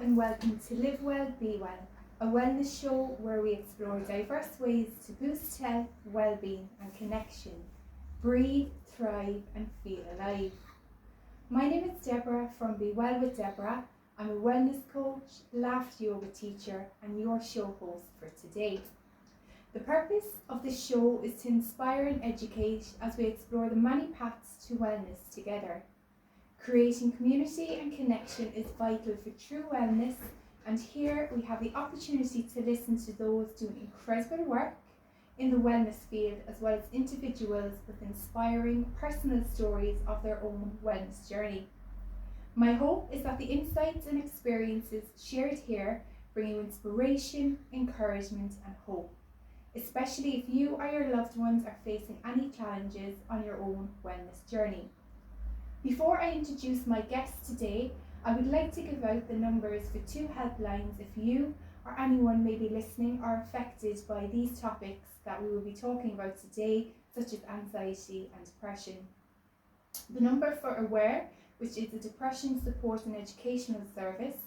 and welcome to Live Well, Be Well, a wellness show where we explore diverse ways to boost health, well-being and connection. Breathe, thrive and feel alive. My name is Deborah from Be Well With Deborah. I'm a wellness coach, laughter yoga teacher and your show host for today. The purpose of this show is to inspire and educate as we explore the many paths to wellness together. Creating community and connection is vital for true wellness, and here we have the opportunity to listen to those doing incredible work in the wellness field, as well as individuals with inspiring personal stories of their own wellness journey. My hope is that the insights and experiences shared here bring you inspiration, encouragement and hope, especially if you or your loved ones are facing any challenges on your own wellness journey. Before I introduce my guest today, I would like to give out the numbers for two helplines if you or anyone may be listening or affected by these topics that we will be talking about today, such as anxiety and depression. The number for Aware, which is a depression support and educational service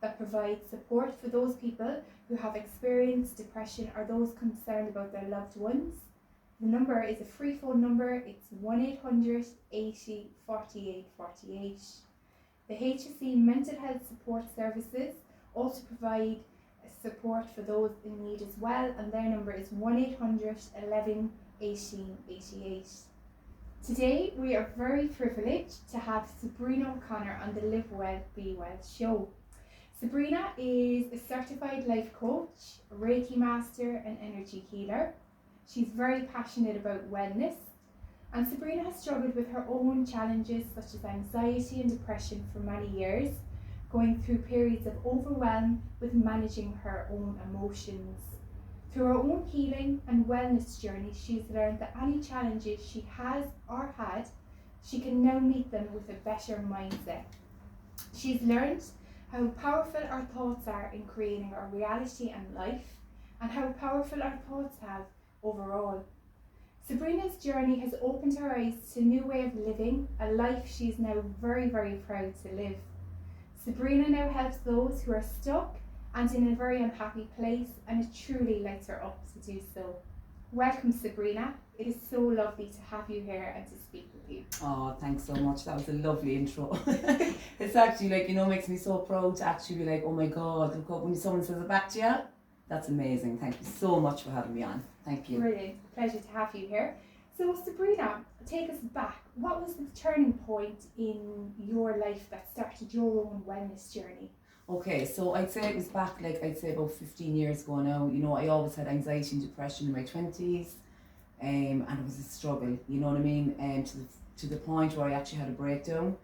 that provides support for those people who have experienced depression or those concerned about their loved ones. The number is a free phone number, it's 1-800 80 48 48. The HSE Mental Health Support Services also provide support for those in need as well, and their number is 1-800 11 18 88. Today we are very privileged to have Sabrina O'Connor on the Live Well, Be Well show. Sabrina is a certified life coach, Reiki Master and energy healer. She's very passionate about wellness, and Sabrina has struggled with her own challenges such as anxiety and depression for many years, going through periods of overwhelm with managing her own emotions. Through her own healing and wellness journey, she's learned that any challenges she has or had, she can now meet them with a better mindset. She's learned how powerful our thoughts are in creating our reality and life, and how powerful our thoughts have overall. Sabrina's journey has opened her eyes to a new way of living, a life she is now very, very proud to live. Sabrina now helps those who are stuck and in a very unhappy place, and it truly lights her up to do so. Welcome, Sabrina. It is so lovely to have you here and to speak with you. Oh, thanks so much. That was a lovely intro. It's actually makes me so proud to actually be like, oh my God, look up when someone says it back to you. That's amazing. Thank you so much for having me on. Thank you. Brilliant. Pleasure to have you here. So Sabrina, take us back. What was the turning point in your life that started your own wellness journey? Okay, so I'd say it was back, about 15 years ago now. I always had anxiety and depression in my 20s, and it was a struggle, you know what I mean? And to the point where I actually had a breakdown,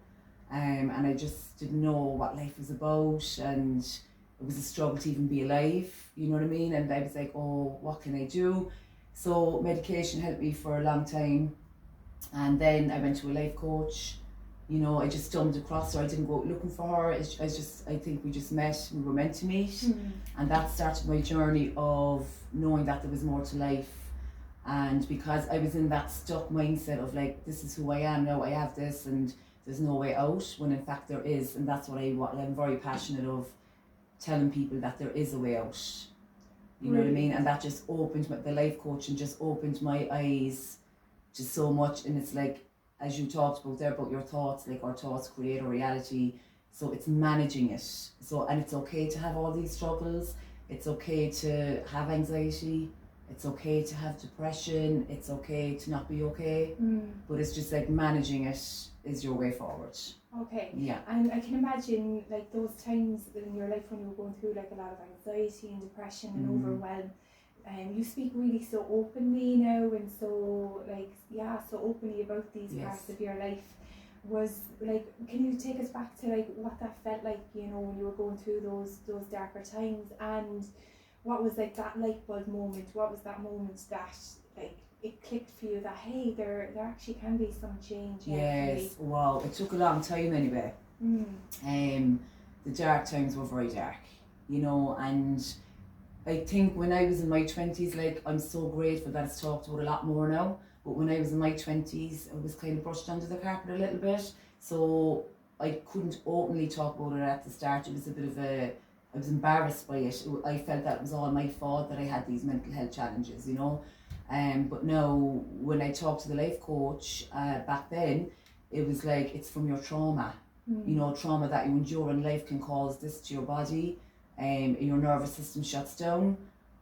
and I just didn't know what life was about, and it was a struggle to even be alive, you know what I mean? And I was like, oh, what can I do? So medication helped me for a long time. And then I went to a life coach. I just stumbled across her. I didn't go looking for her. I think we just met. We were meant to meet. Mm-hmm. And that started my journey of knowing that there was more to life. And because I was in that stuck mindset of like, this is who I am now, I have this and there's no way out, when in fact there is. And that's what I'm very passionate of, telling people that there is a way out. You know what I mean? And that just opened the life coaching just opened my eyes to so much. And it's like, as you talked about there about your thoughts, like our thoughts create our reality. So it's managing it. And it's okay to have all these struggles. It's okay to have anxiety. It's okay to have depression. It's okay to not be okay. But it's just like managing it is your way forward. Okay. Yeah. And I can imagine like those times in your life when you were going through like a lot of anxiety and depression and overwhelm. You speak really so openly now and so so openly about these parts of your life. Was like, can you take us back to like what that felt like, when you were going through those darker times, and what was like that light bulb moment? What was that moment that like it clicked for you that hey, there actually can be some change? Yes, wow, it took a long time anyway. The dark times were very dark, and I think when I was in my 20s, like I'm so grateful that it's talked about a lot more now, but when I was in my 20s, it was kind of brushed under the carpet a little bit. So I couldn't openly talk about it at the start. It was a bit of I was embarrassed by it. I felt that it was all my fault that I had these mental health challenges, you know. But now, when I talked to the life coach back then, it was like, it's from your trauma. You know, trauma that you endure in life can cause this to your body, your nervous system shuts down,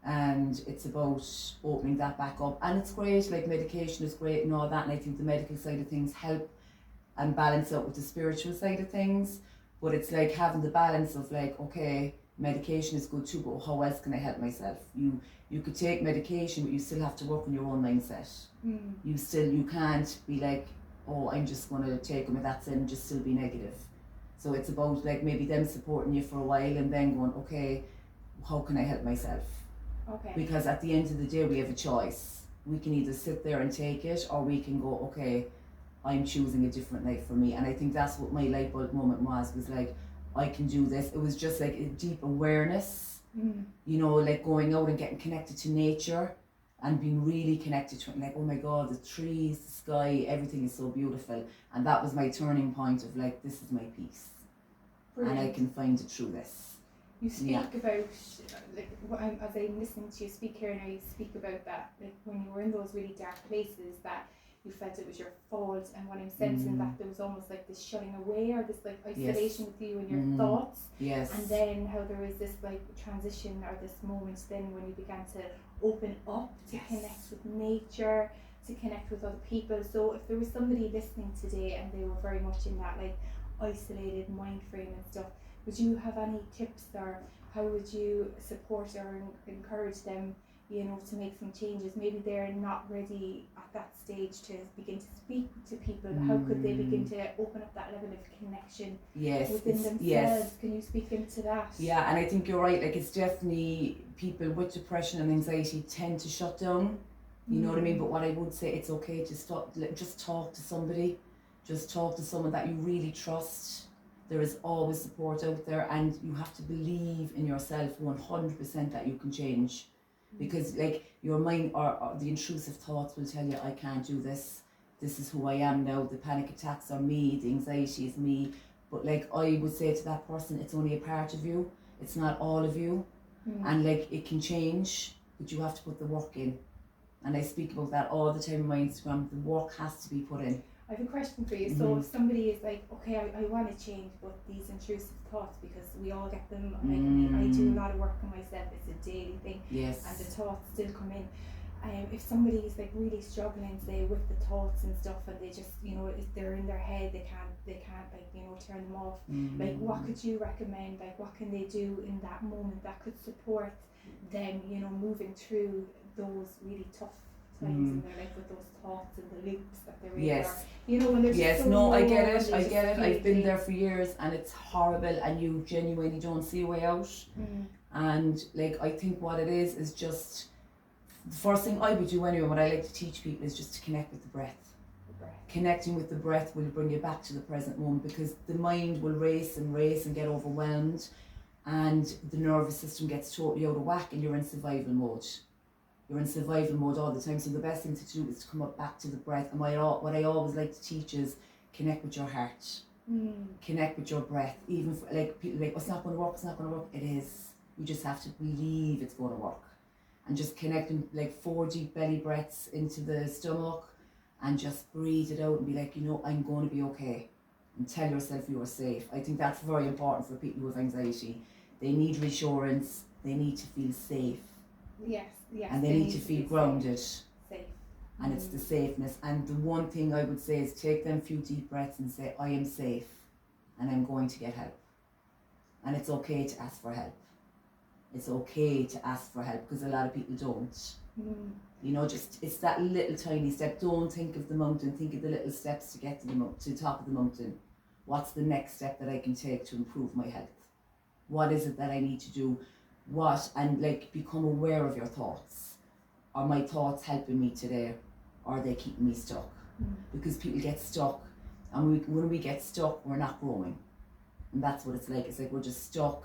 and it's about opening that back up. And it's great, like medication is great and all that, and I think the medical side of things help and balance out with the spiritual side of things. But it's like having the balance of like, okay, medication is good too, but how else can I help myself? You could take medication, but you still have to work on your own mindset. You can't be like, oh, I'm just going to take them and that's it, and just still be negative. So it's about like maybe them supporting you for a while and then going, okay, how can I help myself? Okay. Because at the end of the day, we have a choice. We can either sit there and take it, or we can go, okay, I'm choosing a different life for me. And I think that's what my light bulb moment was like, I can do this. It was just like a deep awareness, you know, like going out and getting connected to nature and being really connected to it, like, oh my God, the trees, the sky, everything is so beautiful. And that was my turning point of like, this is my peace. Brilliant. And I can find it through this. You speak about, like, as I'm listening to you speak here now, you speak about that, like when you were in those really dark places, that you felt it was your fault, and when I'm sensing that there was almost like this shutting away or this like isolation with you and your thoughts. Yes. And then how there was this like transition or this moment then when you began to open up to connect with nature, to connect with other people. So if there was somebody listening today and they were very much in that like isolated mind frame and stuff, would you have any tips, or how would you support or encourage them, you know, to make some changes? Maybe they're not ready at that stage to begin to speak to people. How could they begin to open up that level of connection within themselves? Yes. Can you speak into that? Yeah, and I think you're right. Like, it's definitely people with depression and anxiety tend to shut down. You know what I mean? But what I would say, it's okay to stop. Just talk to somebody. Just talk to someone that you really trust. There is always support out there, and you have to believe in yourself 100% that you can change. Because like your mind or the intrusive thoughts will tell you, I can't do this. This is who I am now. The panic attacks are me. The anxiety is me. But like I would say to that person, it's only a part of you. It's not all of you. And like it can change, but you have to put the work in. And I speak about that all the time on my Instagram. The work has to be put in. I have a question for you. So if somebody is like, okay, I want to change, but these intrusive thoughts, because we all get them, like, I mean, I do a lot of work on myself, it's a daily thing, and the thoughts still come in. If somebody is like really struggling, say, with the thoughts and stuff, and they just, you know, if they're in their head, they can't like, you know, turn them off. Like, what could you recommend? Like, what can they do in that moment that could support them, you know, moving through those really tough times in their life with those thoughts and the loops that they're in? Or, you know, when there's I get it. I've been there for years, and it's horrible, and you genuinely don't see a way out. And like, I think what it is just the first thing I would do anyway, what I like to teach people, is just to connect with the breath. Connecting with the breath will bring you back to the present moment, because the mind will race and get overwhelmed, and the nervous system gets totally out of whack, and you're in survival mode. You're in survival mode all the time. So the best thing to do is to come up back to the breath. And what I always like to teach is connect with your heart. Connect with your breath. Even for, like, people like, oh, it's not going to work. It is. You just have to believe it's going to work. And just connecting like 4 deep belly breaths into the stomach, and just breathe it out and be like, you know, I'm going to be okay. And tell yourself you are safe. I think that's very important for people with anxiety. They need reassurance. They need to feel safe. Yes. And they need to feel grounded. Safe. And it's the safeness. And the one thing I would say is take them few deep breaths and say, I am safe and I'm going to get help. And it's okay to ask for help. It's okay to ask for help, because a lot of people don't. You know, just it's that little tiny step. Don't think of the mountain, think of the little steps to get to the top of the mountain. What's the next step that I can take to improve my health? What is it that I need to do? And like, become aware of your thoughts. Are my thoughts helping me today, or are they keeping me stuck? Because people get stuck, and when we get stuck, we're not growing. And that's what it's like. It's like we're just stuck.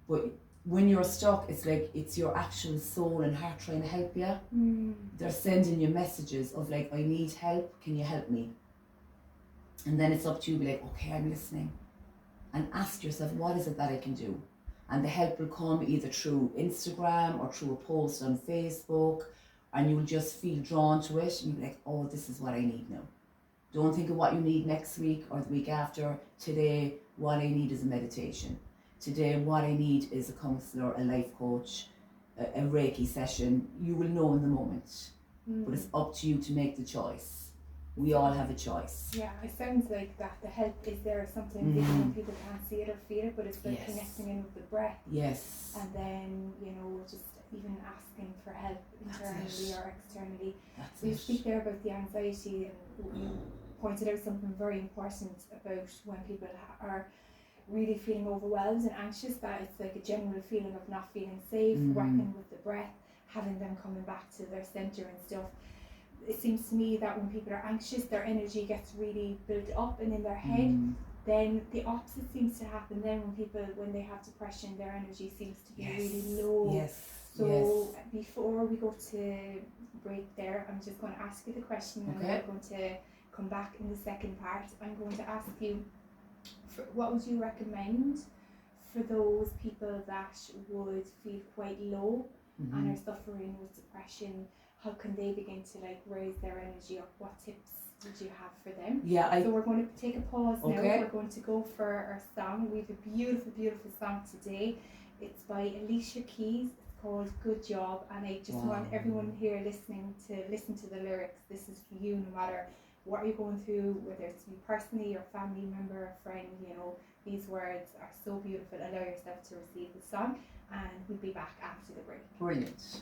But when you're stuck, it's like it's your actual soul and heart trying to help you. They're sending you messages of like, I need help, can you help me? And then it's up to you to be like, okay, I'm listening. And ask yourself, what is it that I can do? And the help will come either through Instagram or through a post on Facebook, and you'll just feel drawn to it and you'll be like, oh, this is what I need now. Don't think of what you need next week or the week after. Today, what I need is a meditation. Today, what I need is a counsellor, a life coach, a Reiki session. You will know in the moment, but it's up to you to make the choice. We all have a choice. Yeah, it sounds like that. The help is there. Sometimes even when people can't see it or feel it, but it's like connecting in with the breath. Yes. And then, just even asking for help internally or externally. So you speak there about the anxiety, and you pointed out something very important about when people are really feeling overwhelmed and anxious, that it's like a general feeling of not feeling safe, working with the breath, having them coming back to their centre and stuff. It seems to me that when people are anxious, their energy gets really built up and in their head. Then the opposite seems to happen then when they have depression, their energy seems to be really low. So before we go to break there, I'm just going to ask you the question, and we're going to come back in the second part. I'm going to ask you, what would you recommend for those people that would feel quite low and are suffering with depression? How can they begin to raise their energy up? What tips would you have for them? So we're going to take a pause now. We're going to go for our song. We have a beautiful, beautiful song today. It's by Alicia Keys. It's called Good Job, and I just want everyone here listening to listen to the lyrics. This is for you, no matter what you're going through, whether it's you personally, your family member, a friend. These words are so beautiful. Allow yourself to receive the song, and we'll be back after the break. Brilliant.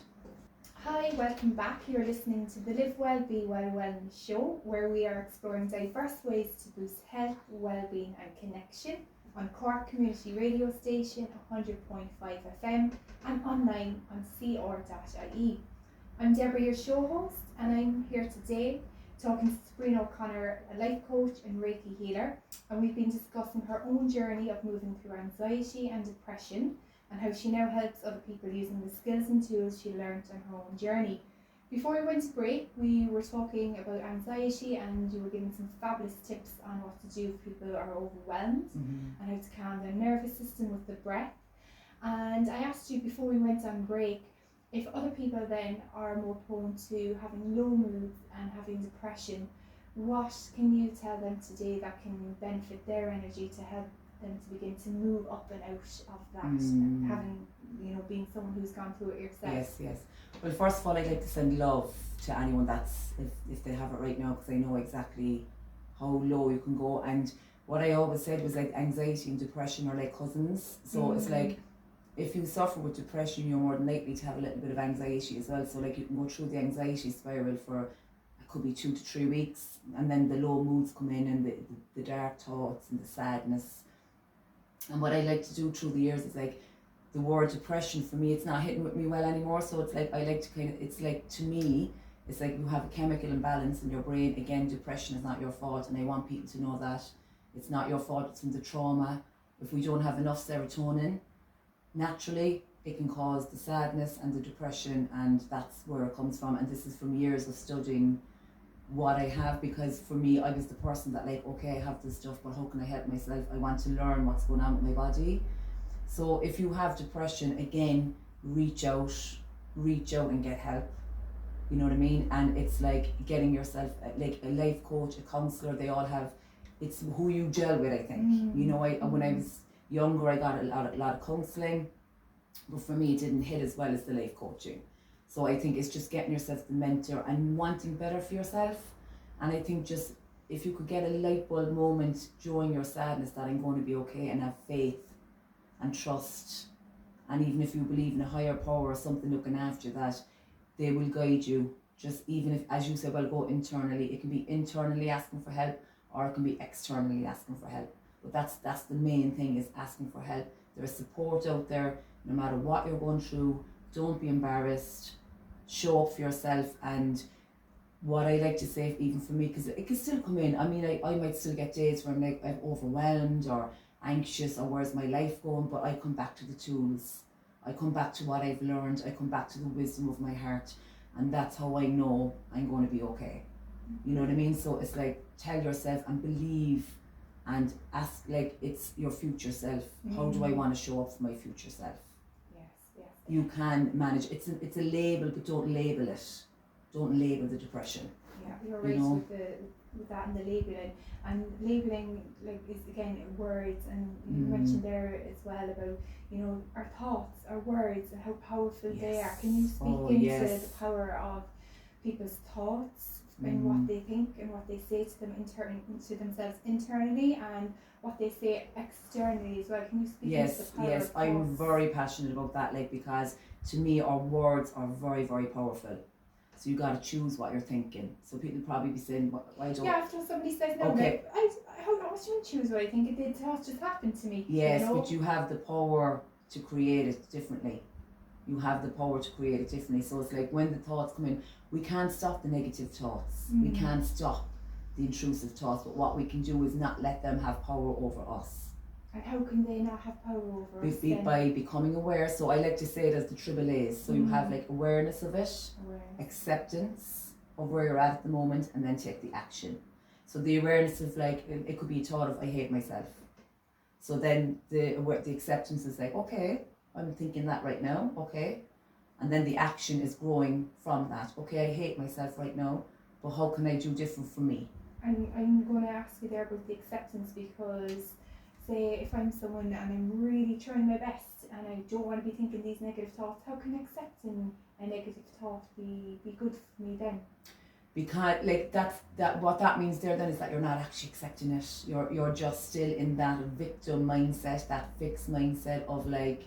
Hi, welcome back. You're listening to the Live Well, Be Well Wellness Show, where we are exploring diverse ways to boost health, well-being and connection on Cork Community Radio Station 100.5 FM and online on cr.ie. I'm Deborah, your show host, and I'm here today talking to Sabrina O'Connor, a life coach and Reiki healer, and we've been discussing her own journey of moving through anxiety and depression, and how she now helps other people using the skills and tools she learned on her own journey. Before we went to break, we were talking about anxiety, and you were giving some fabulous tips on what to do if people are overwhelmed and how to calm their nervous system with the breath. And I asked you before we went on break, if other people then are more prone to having low moods and having depression, what can you tell them today that can benefit their energy to help them to begin to move up and out of that, having, being someone who's gone through it yourself? Yes. Well, first of all, I'd like to send love to anyone that's, if they have it right now, because I know exactly how low you can go. And what I always said was anxiety and depression are like cousins. So it's like, if you suffer with depression, you're more than likely to have a little bit of anxiety as well. So you can go through the anxiety spiral for, it could be 2 to 3 weeks, and then the low moods come in, and the dark thoughts and the sadness. And what I like to do through the years is the word depression, for me, it's not hitting with me well anymore. So it's I like to to me, it's you have a chemical imbalance in your brain. Again, depression is not your fault, and I want people to know that it's not your fault. It's from the trauma. If we don't have enough serotonin, naturally, it can cause the sadness and the depression, and that's where it comes from. And this is from years of studying what I have, because for me, I was the person that okay, I have this stuff, but how can I help myself? I want to learn what's going on with my body. So if you have depression, again, reach out and get help. You know what I mean? And it's getting yourself a life coach, a counsellor. They all have, it's who you gel with, I think. When I was younger, I got a lot of counselling, but for me, it didn't hit as well as the life coaching. So I think it's just getting yourself the mentor and wanting better for yourself. And I think just if you could get a light bulb moment during your sadness that I'm going to be okay, and have faith and trust, and even if you believe in a higher power or something looking after that, they will guide you. Just even if, as you said, go internally. It can be internally asking for help, or it can be externally asking for help. But that's the main thing, is asking for help. There's support out there, no matter what you're going through. Don't be embarrassed. Show up for yourself. And what I like to say, even for me, because it can still come in. I mean, I might still get days where I'm overwhelmed or anxious, or where's my life going? But I come back to the tools. I come back to what I've learned. I come back to the wisdom of my heart, and that's how I know I'm going to be okay. You know what I mean? So it's tell yourself and believe and ask, like, it's your future self. How do I want to show up for my future self? Yes. You can manage. It's a label, but don't label it. Don't label the depression. Yeah, you're right with that and the labeling. And labeling, like, is again words, and you mentioned there as well about, you know, our thoughts, our words, and how powerful they are. Can you speak into the power of people's thoughts and what they think and what they say to them to themselves internally, and what they say externally as well? Can you speak into the power of thoughts? I'm very passionate about that, like, because to me our words are very, very powerful. So you got to choose what you're thinking. So people probably be saying, why don't... Yeah, after somebody says no, okay. like, I don't know, what do you choose what I think? The thoughts just happened to me. Yes, you know? but you have the power to create it differently. You have the power to create it differently. So it's like when the thoughts come in, we can't stop the negative thoughts. We can't stop the intrusive thoughts, but what we can do is not let them have power over us. And how can they not have power over us then? By becoming aware. So I like to say it as the triple A's. So you have, like, awareness of it, acceptance of where you're at the moment, and then take the action. So the awareness of, like, it could be a thought of, I hate myself. So then the acceptance is like, okay, I'm thinking that right now, okay. And then the action is growing from that. Okay, I hate myself right now, but how can I do different for me? And I'm going to ask you there about the acceptance, because say if I'm someone and I'm really trying my best and I don't want to be thinking these negative thoughts, how can accepting a negative thought be good for me then? Because, like, what that means there then is that you're not actually accepting it. You're just still in that victim mindset, that fixed mindset of, like,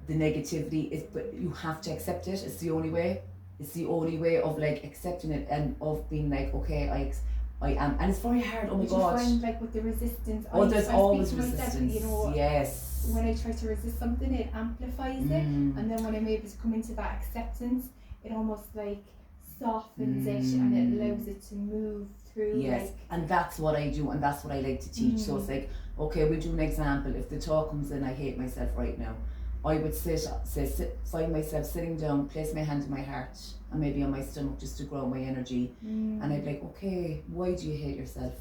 the negativity is, but you have to accept it. It's the only way. It's the only way of, like, accepting it and of being like, okay, I am, and it's very hard. Oh my God! You find, like, with the resistance, there's always resistance. Myself, you know, yes. When I try to resist something, it amplifies it, and then when I'm able to come into that acceptance, it almost, like, softens it and it allows it to move through. Yes, like, and that's what I do, and that's what I like to teach. So it's like, okay, we'll do an example. If the thought comes in, I hate myself right now, I would find myself sitting down, place my hand to my heart and maybe on my stomach just to grow my energy, and I'd be like, okay, why do you hate yourself?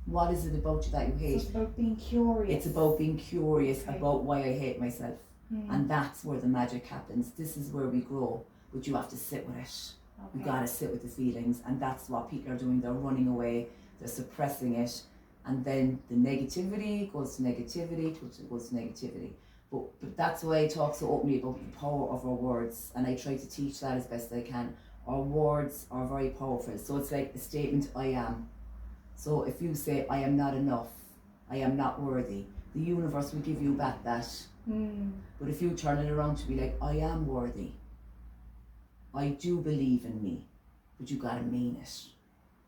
What is it about you that you hate? So it's about being curious. It's about being curious about why I hate myself, and that's where the magic happens. This is where we grow, but you have to sit with it. You gotta sit with the feelings, and that's what people are doing. They're running away, they're suppressing it, and then the negativity goes to negativity, goes to negativity. But that's why I talk so openly about the power of our words, and I try to teach that as best I can. Our words are very powerful. So it's like a statement, I am. So if you say, I am not enough, I am not worthy, the universe will give you back that. But if you turn it around to be like, I am worthy, I do believe in me, but you gotta mean it.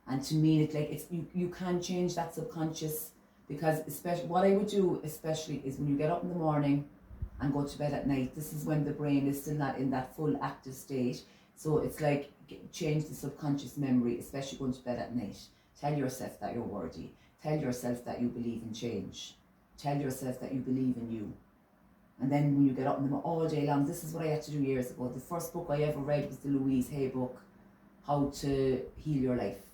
And to mean it, like, it's you can change that subconscious. Because especially what I would do especially is when you get up in the morning and go to bed at night, this is when the brain is still not in that full active state. So it's like change the subconscious memory, especially going to bed at night. Tell yourself that you're worthy. Tell yourself that you believe in change. Tell yourself that you believe in you. And then when you get up in the morning all day long, this is what I had to do years ago. The first book I ever read was the Louise Hay book, How to Heal Your Life.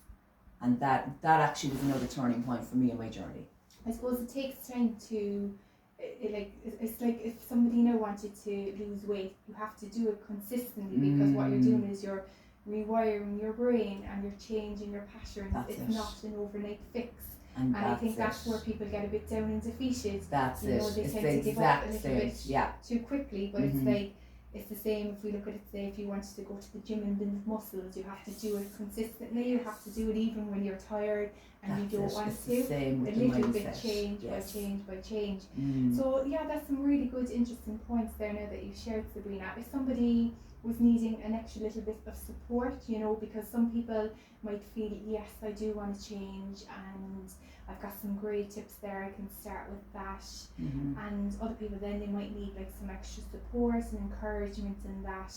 And that actually was another turning point for me in my journey. I suppose it takes time to, it's like if somebody now wanted to lose weight, you have to do it consistently, because what you're doing is you're rewiring your brain and you're changing your patterns. It's not an overnight fix. And I think that's where people get a bit down and defeated. That's you know, they it's tend the to give up a exact little same. bit too quickly, but it's like, it's the same if we look at it, say if you wanted to go to the gym and build muscles, you have to do it consistently, you have to do it even when you're tired and you don't want to. A little bit change by change. So yeah, that's some really good interesting points there now that you've shared, Sabrina. If somebody was needing an extra little bit of support, you know, because some people might feel, yes, I do want to change and I've got some great tips there, I can start with that. And other people then, they might need like some extra support and encouragement in that.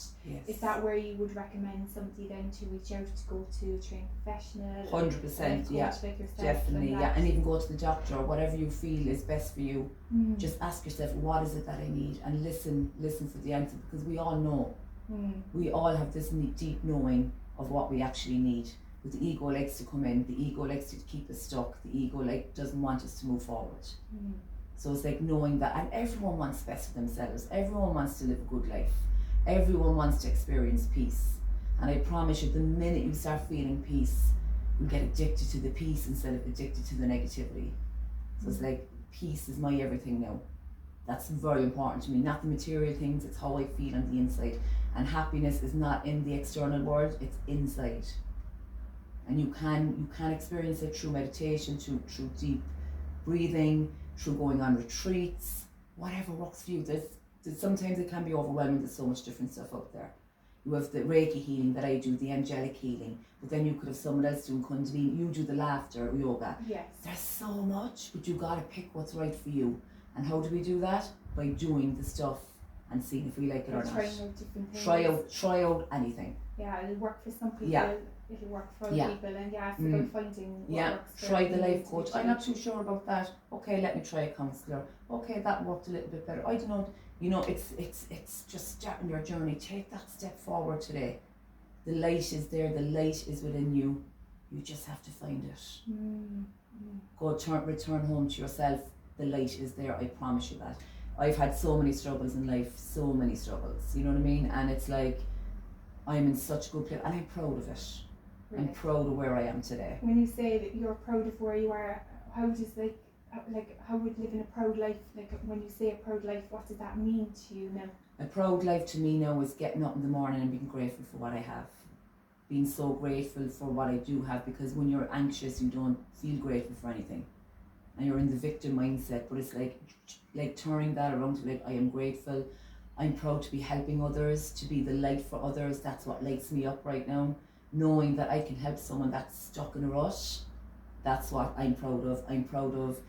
Is that where you would recommend somebody then to reach out to go to a trained professional? 100%, yeah, like yourself, definitely, yeah, and even go to the doctor or whatever you feel is best for you. Just ask yourself, what is it that I need, and listen for the answer, because we all know. We all have this deep knowing of what we actually need. But the ego likes to come in, the ego likes to keep us stuck, the ego doesn't want us to move forward. So it's like knowing that, and everyone wants best for themselves, everyone wants to live a good life, everyone wants to experience peace. And I promise you, the minute you start feeling peace, you get addicted to the peace instead of addicted to the negativity. So it's like, peace is my everything now. That's very important to me, not the material things, it's how I feel on the inside. And happiness is not in the external world, it's inside. And you can experience it through meditation, through deep breathing, through going on retreats, whatever works for you. There's sometimes it can be overwhelming, there's so much different stuff out there. You have the Reiki healing that I do, the angelic healing, but then you could have someone else doing Kundalini, you do the laughter yoga. Yes. There's so much, but you gotta pick what's right for you. And how do we do that? By doing the stuff and seeing if we like it or not. Trying out different things. Try out anything. Yeah, it'll work for some people. Yeah. It'll work for other people, and it's about finding what works for try the you life coach. I'm not too individually. sure about that. Okay, let me try a counsellor. Okay, that worked a little bit better. I don't know. You know, it's just starting your journey. Take that step forward today. The light is there. The light is within you. You just have to find it. Go return home to yourself. The light is there. I promise you that. I've had so many struggles in life. So many struggles. You know what I mean? And it's like, I'm in such a good place, and I'm proud of it. Really. I'm proud of where I am today. When you say that you're proud of where you are, how does how would living a proud life, like when you say a proud life, what does that mean to you now? A proud life to me now is getting up in the morning and being grateful for what I have. Being so grateful for what I do have, because when you're anxious you don't feel grateful for anything. And you're in the victim mindset, but it's like turning that around to like, I am grateful. I'm proud to be helping others, to be the light for others. That's what lights me up right now. Knowing that I can help someone that's stuck in a rush, that's what I'm proud of. I'm proud of,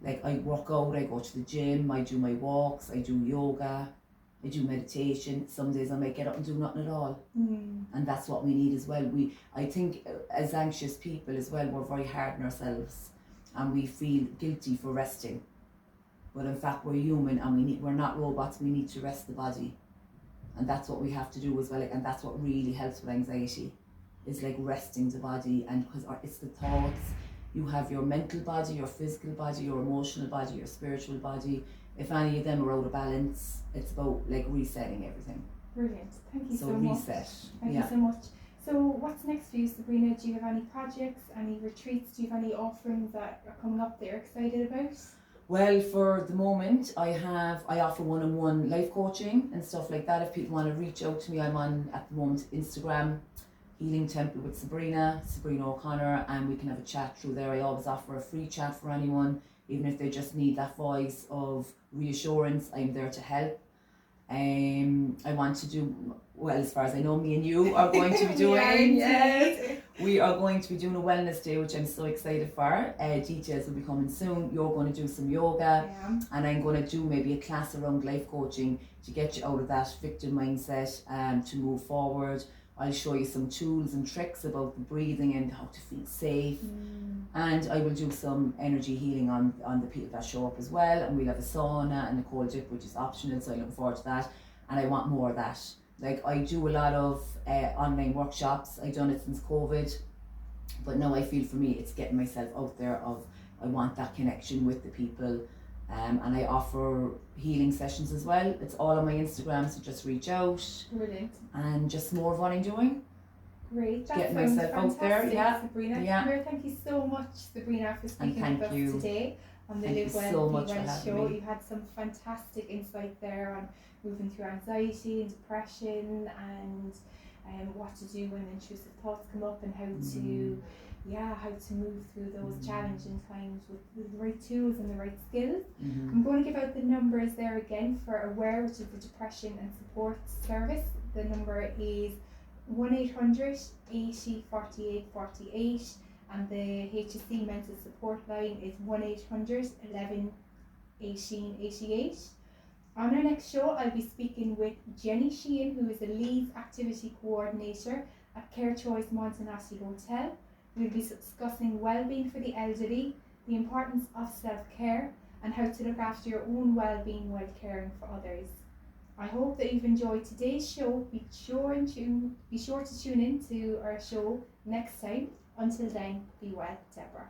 like, I work out, I go to the gym, I do my walks, I do yoga, I do meditation. Some days I might get up and do nothing at all. And that's what we need as well. I think as anxious people as well, we're very hard on ourselves and we feel guilty for resting. But in fact we're human and we're not robots, we need to rest the body. And that's what we have to do as well, and that's what really helps with anxiety. Is like resting the body, and because it's the thoughts. You have your mental body, your physical body, your emotional body, your spiritual body. If any of them are out of balance, it's about like resetting everything. Brilliant. Thank you so reset. much. Thank you so much. So what's next for you, Sabrina? Do you have any projects, any retreats? Do you have any offerings that are coming up that you're excited about? Well, for the moment, I offer one-on-one life coaching and stuff like that. If people want to reach out to me, I'm on at the moment Instagram, Healing Temple with Sabrina O'Connor, and we can have a chat through there. I always offer a free chat for anyone, even if they just need that voice of reassurance. I'm there to help. I want to do, well, as far as I know, me and you are going to be doing, we are going to be doing a wellness day, which I'm so excited for. Details will be coming soon. You're going to do some yoga, and I'm going to do maybe a class around life coaching to get you out of that victim mindset and to move forward. I'll show you some tools and tricks about the breathing and how to feel safe. And I will do some energy healing on the people that show up as well. And we'll have a sauna and a cold dip, which is optional, so I look forward to that. And I want more of that. Like, I do a lot of online workshops. I've done it since COVID. But now I feel for me, it's getting myself out there of, I want that connection with the people. And I offer healing sessions as well. It's all on my Instagram, so just reach out. Brilliant. And just more of what I'm doing. Great. That Getting sounds myself out fantastic, there, Sabrina. Yeah. Come here, thank you so much, Sabrina, for speaking thank with us you. today on the Thank Live you Well, so Be much for Well having show. me. You had some fantastic insight there on moving through anxiety and depression, and what to do when intrusive thoughts come up, and how to move through those challenging times with the right tools and the right skills. I'm going to give out the numbers there again for Aware, which is the depression and support service. The number is 1-800 80 48 48, and the HSC mental support line is 1-800 11 18 88. On our next show, I'll be speaking with Jenny Sheehan, who is a Leads Activity Coordinator at Care Choice Montanassy Hotel. We'll be discussing well-being for the elderly, the importance of self-care, and how to look after your own well-being while caring for others. I hope that you've enjoyed today's show. Be sure to tune in to our show next time. Until then, be well, Deborah.